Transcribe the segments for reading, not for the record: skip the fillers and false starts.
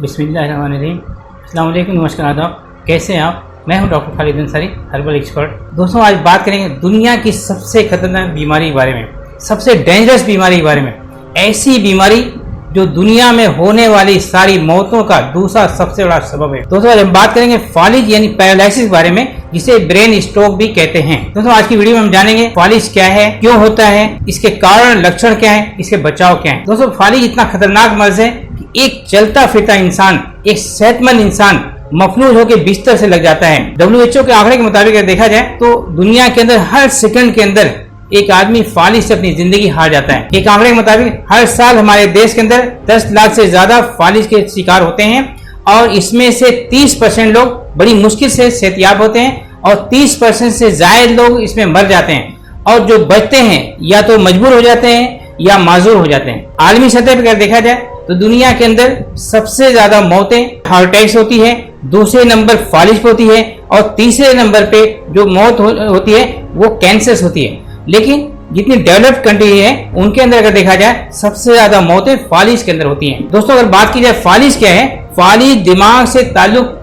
बिस्मिल्लाहिर्रहमानिर्रहीम। अस्सलाम वालेकुम, नमस्कार, आदाब। कैसे हैं आप? मैं हूं doctor Khalid Ansari, herbal expert. दोस्तों, आज बात करेंगे दुनिया की सबसे खतरनाक बीमारी के बारे में, सबसे डेंजरस बीमारी के बारे में। ऐसी बीमारी जो दुनिया में होने वाली सारी मौतों का दूसरा सबसे बड़ा सबब है। दोस्तों, आज हम बात करेंगे फालिज यानी पैरालिसिस के बारे में, जिसे ब्रेन स्ट्रोक भी कहते हैं। दोस्तों, आज की वीडियो में हम जानेंगे फालिज क्या है, क्यों होता है, इसके कारण, लक्षण क्या है, इसके बचाव क्या है। दोस्तों, फालिज इतना खतरनाक मर्ज है कि एक चलता फिरता इंसान, एक सेहतमंद इंसान मफलूज होकर बिस्तर से लग जाता है। WHO के आंकड़े के मुताबिक अगर देखा जाए तो दुनिया के अंदर हर सेकंड के अंदर एक आदमी फालिज से अपनी जिंदगी हार जाता है। एक आंकड़े के मुताबिक हर साल हमारे देश के अंदर 10 लाख से ज्यादा फालिज के शिकार होते हैं और इसमें से 30% लोग बड़ी मुश्किल से सेहतयाब होते हैं और 30% से ज्यादा लोग इसमें मर जाते हैं और जो बचते हैं या तो मजबूर हो जाते हैं या माजूर हो जाते हैं। आलमी सतह पर अगर देखा जाए तो दुनिया के अंदर सबसे ज्यादा मौतें हार्ट अटैक से होती है, दूसरे नंबर फालिज पे होती है और तीसरे नंबर पे जो मौत होती है वो कैंसर से होती है। लेकिन जितनी डेवलप्ड कंट्री है उनके अंदर अगर देखा जाए सबसे ज्यादा मौतें फालिज के अंदर होती हैं। दोस्तों, अगर बात की जाए फालिज क्या है, फालिज दिमाग से ताल्लुक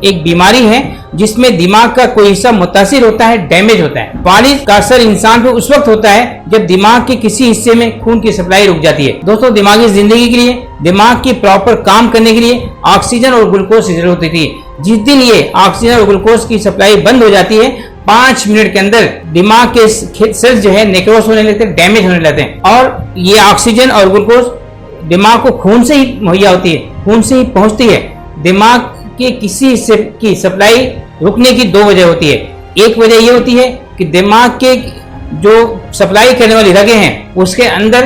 एक बीमारी है जिसमें दिमाग का कोई हिस्सा मुतासिर होता है, डैमेज होता है। फालिज का असर इंसान पर उस वक्त होता है जब दिमाग के किसी हिस्से में खून की सप्लाई रुक जाती है। दोस्तों, दिमागी जिंदगी के लिए, दिमाग की प्रॉपर काम करने के लिए ऑक्सीजन और ग्लूकोज की जरूरत होती है। जिस दिन ये ऑक्सीजन और ग्लूकोज की सप्लाई बंद हो जाती है, 5 मिनट के अंदर दिमाग के सेल्स जो है नेक्रोस होने लगते हैं, डैमेज होने लगते हैं और ये ऑक्सीजन और ग्लूकोज दिमाग को खून से ही मुहैया होती है, खून से ही पहुंचती है। दिमाग के किसी हिस्से की सप्लाई रुकने की 2 वजह होती है। एक वजह यह होती है कि दिमाग के जो सप्लाई करने वाली रगें हैं उसके अंदर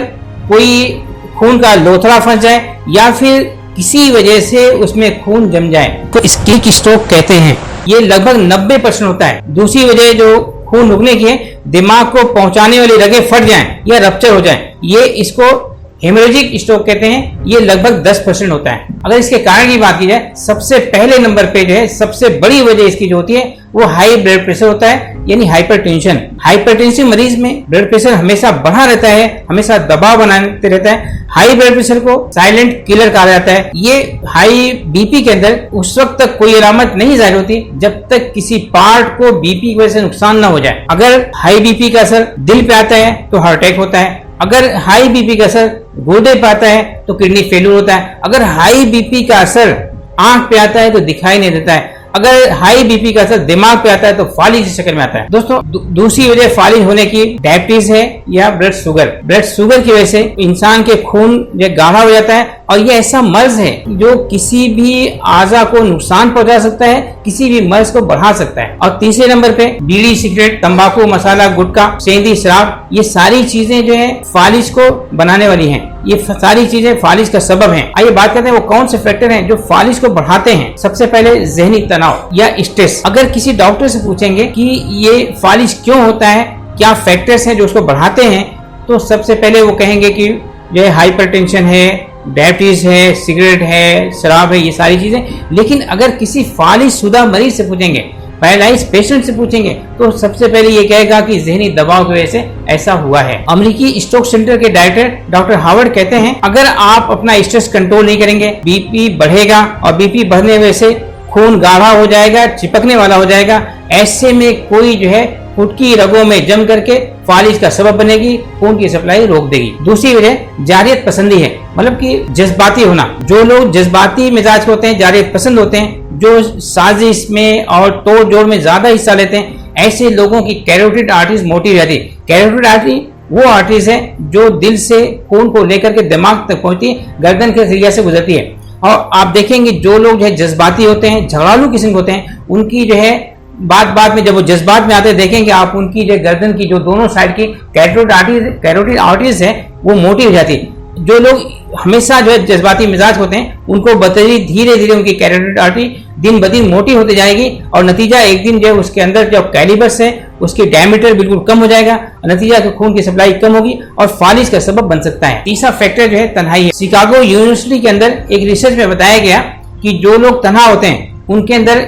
कोई खून का लोथड़ा फंस जाए या फिर किसी वजह से उसमें खून जम जाए तो इसकी स्ट्रोक कहते हैं। ये लगभग 90% होता है। दूसरी वजह जो खून रुकने की है, दिमाग को पहुंचाने वाली रगें फट जाएं या रप्चर हो जाएं, ये इसको हेमोरेजिक स्ट्रोक कहते हैं। ये लगभग 10% होता है। अगर इसके कारण की बात की जाए, सबसे पहले नंबर पे जो है सबसे बड़ी वजह इसकी जो होती है वो हाई ब्लड प्रेशर होता है, यानी हाइपरटेंशन। हाइपरटेंसिव मरीज में ब्लड प्रेशर हमेशा बढ़ा रहता है, हमेशा दबाव बनाते रहता है। हाई ब्लड प्रेशर को साइलेंट किलर कहा जाता है। ये हाई बीपी के अंदर उस वक्त तक कोई अलामत नहीं जाहिर होती जब तक किसी पार्ट को बीपी की वजह से नुकसान न हो जाए। अगर हाई बीपी का असर दिल पे आता है तो हार्ट अटैक होता है। अगर हाई बीपी का असर गुर्दे पे आता है तो किडनी फेल्यूर होता है। अगर हाई बीपी का असर आंख पे आता है तो दिखाई नहीं देता है। अगर हाई बीपी का असर दिमाग पे आता है तो फालिज की शक्ल में आता है। दोस्तों, दूसरी वजह फालिज होने की डायबिटीज है या ब्लड शुगर। ब्लड शुगर की वजह से इंसान के खून जो गाढ़ा हो जाता है और ये ऐसा मर्ज है जो किसी भी आज़ा को नुकसान पहुंचा सकता है, किसी भी मर्ज को बढ़ा सकता है। और तीसरे नंबर पे बीड़ी, सिगरेट, तंबाकू, मसाला, गुटखा, सेंधी, शराब, ये सारी चीजें जो है फालिज को बनाने वाली हैं। ये सारी चीजें फालिज का सबब हैं। आइए बात करते हैं वो कौन से फैक्टर हैं जो फालिज को बढ़ाते हैं। सबसे पहले जहनी तनाव या स्ट्रेस। अगर किसी डॉक्टर से पूछेंगे कि ये फालिज क्यों होता है, क्या फैक्टर्स हैं जो उसको बढ़ाते हैं, तो सबसे पहले वो कहेंगे कि जो है हाइपरटेंशन है, डायबिटीज है, सिगरेट है, शराब है, ये सारी चीजें। लेकिन अगर किसी फालिज शुदा मरीज से पूछेंगे, पैरालाइज पेशेंट से पूछेंगे, तो सबसे पहले ये कहेगा कि जहनी दबाव की वजह से ऐसा हुआ है। अमेरिकी स्ट्रोक सेंटर के डायरेक्टर डॉक्टर हावर्ड कहते हैं, अगर आप अपना स्ट्रेस कंट्रोल नहीं करेंगे, बीपी बढ़ेगा और बीपी बढ़ने की वजह से खून गाढ़ा हो जाएगा, चिपकने वाला हो जाएगा। ऐसे में कोई जो है फुटकी रगों में जम करके फालिज का सबब बनेगी, खून की सप्लाई रोक देगी। दूसरी वजह जारियत पसंदी है, मतलब कि जज्बाती होना। जो लोग जज्बाती मिजाज होते हैं, जारियत पसंद होते हैं, जो साजिश में और तोड़ जोड़ में ज्यादा हिस्सा लेते हैं, ऐसे लोगों की कैरोटिड आर्टरीज मोटी हो जाती है। कैरोटिड आर्टरी वो आर्टरीज है जो दिल से खून को लेकर के दिमाग तक पहुंचती है, गर्दन के जरिए से गुजरती है। और आप देखेंगे जो लोग जो है जज्बाती होते हैं, झगड़ालू किस्म के होते हैं, उनकी जो है बात में जब वो जज्बात में आते हैं, देखेंगे आप उनकी जो गर्दन की जो दोनों साइड की कैरोटिड आर्टरीज है वो मोटी हो जाती है। जो लोग हमेशा जो है जज्बाती मिजाज होते हैं उनको धीरे धीरे उनकी कैरोटिड आर्टरी दिन ब दिन मोटी होती जाएगी और नतीजा एक दिन जो है उसके अंदर जो कैलिबर्स है उसकी डायमीटर बिल्कुल कम हो जाएगा। नतीजा तो खून की सप्लाई कम होगी और फालिज का सबब बन सकता है। तीसरा फैक्टर जो है तन्हाई है। शिकागो यूनिवर्सिटी के अंदर एक रिसर्च में बताया गया कि जो लोग तन्हा होते हैं उनके अंदर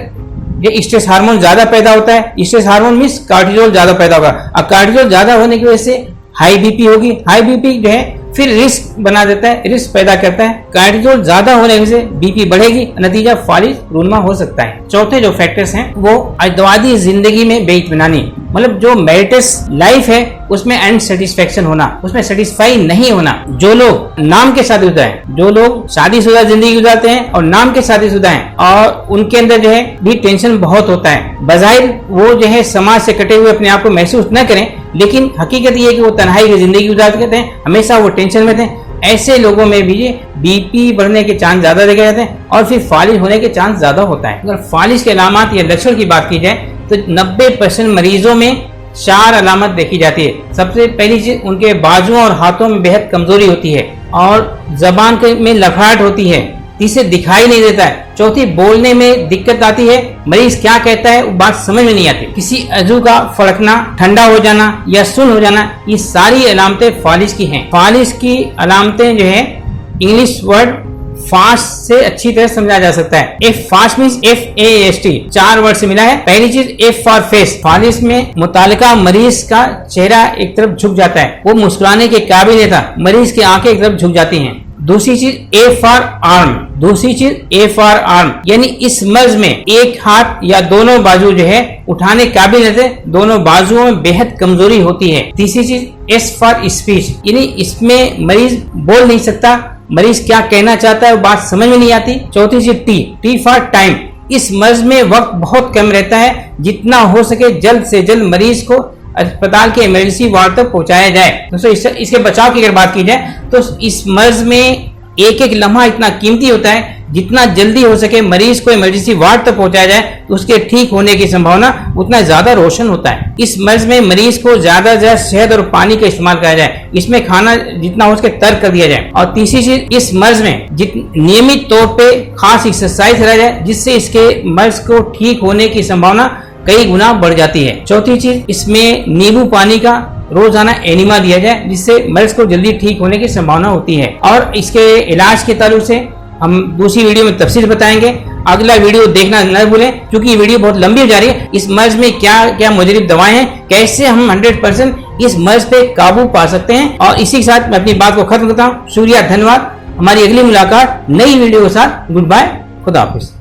ये स्ट्रेस हार्मोन ज्यादा पैदा होता है। स्ट्रेस हार्मोन मींस कार्टिसोल ज्यादा पैदा होगा और कार्टिसोल ज्यादा होने की वजह से हाई बीपी होगी। हाई बीपी जो है फिर रिस्क बना देता है, रिस्क पैदा करता है। कार्टिसोल ज्यादा होने से बीपी बढ़ेगी, नतीजा फालिज रूनमा हो सकता है। चौथे जो फैक्टर्स हैं वो अदवादी जिंदगी में बेइत्मीनानी, मतलब जो मैरिटस लाइफ है उसमें अनसेटिस्फैक्शन होना, उसमें सेटिस्फाई नहीं होना। जो लोग नाम के शादीशुदा हैं, जो लोग शादीशुदा जिंदगी गुजारते हैं और नाम के शादीशुदा हैं, और उनके अंदर जो है भी टेंशन बहुत होता है। बजाहिर वो जो है समाज से कटे हुए अपने आप को महसूस न करें, लेकिन हकीकत ये है कि वो तन्हाई की जिंदगी गुजारते हैं, हमेशा वो टेंशन में थे। ऐसे लोगों में भी बीपी बढ़ने के चांस ज्यादा देखे जाते हैं और फिर फालिज होने के चांस ज्यादा होता है। अगर फालिज के अलामत या लक्षण की बात की जाए तो 90% मरीजों में 4 अलामत देखी जाती है। सबसे पहली चीज, उनके बाजुओं और हाथों में बेहद कमजोरी होती है और जबान में लखड़ाहट होती है। तीसरे, दिखाई नहीं देता है। चौथी, बोलने में दिक्कत आती है, मरीज क्या कहता है वो बात समझ में नहीं आती। किसी अज़ू का फड़कना, ठंडा हो जाना या सुन्न हो जाना, ये सारी अलामतें फालिज की हैं। फालिज की अलामतें जो है इंग्लिश वर्ड फास्ट से अच्छी तरह समझा जा सकता है। F fast means FAST, 4 word से मिला है। पहली चीज F फॉर फेस, फालिज में मुतालिका मरीज का चेहरा एक तरफ झुक जाता है, वो मुस्कुराने के काबिल नहीं था, मरीज की आंखें एक तरफ झुक जाती हैं। दूसरी चीज A फॉर आर्म, दूसरी चीज A फॉर आर्म, यानी इस मर्ज में एक हाथ या दोनों बाजू जो है उठाने काबिल रहते, दोनों बाजुओं में बेहद कमजोरी होती है। तीसरी चीज S फॉर स्पीच, यानी इसमें मरीज बोल नहीं सकता, मरीज क्या कहना चाहता है वो बात समझ में नहीं आती। चौथी चीज T फॉर टाइम, इस मर्ज में वक्त बहुत कम रहता है, जितना हो सके जल्द से जल्द मरीज को अस्पताल के इमरजेंसी वार्ड तक पहुंचाया जाए। दोस्तों इसके बचाव की अगर बात की जाए तो इस मर्ज में एक एक लम्हा इतना कीमती होता है, जितना जल्दी हो सके मरीज को इमरजेंसी वार्ड तक पहुंचाया जाए तो उसके ठीक होने की संभावना उतना ज्यादा रोशन होता है। इस मर्ज में मरीज को ज्यादा से ज्यादा शहद और पानी का इस्तेमाल किया जाए, इसमें खाना जितना हो सके तर्क कर दिया जाए। और तीसरी चीज, इस मर्ज में नियमित तौर पे खास एक्सरसाइज करा जाए, जिससे इसके मर्ज को ठीक होने की संभावना कई गुना बढ़ जाती है। चौथी चीज, इसमें नींबू पानी का रोजाना एनिमा दिया जाए, जिससे मरीज को जल्दी ठीक होने की संभावना होती है। और इसके इलाज के ताल्लुक से हम दूसरी वीडियो में तफसील बताएंगे। अगला वीडियो देखना न भूलें, क्योंकि ये वीडियो बहुत लंबी हो जा रही है। इस मर्ज में क्या क्या मुजरिब दवाएं हैं, कैसे हम 100% इस मर्ज पे काबू पा सकते हैं। और इसी के साथ मैं अपनी बात को खत्म करता हूँ। शुक्रिया, धन्यवाद। हमारी अगली मुलाकात नई वीडियो के साथ। गुड बाय, खुदा हाफिज।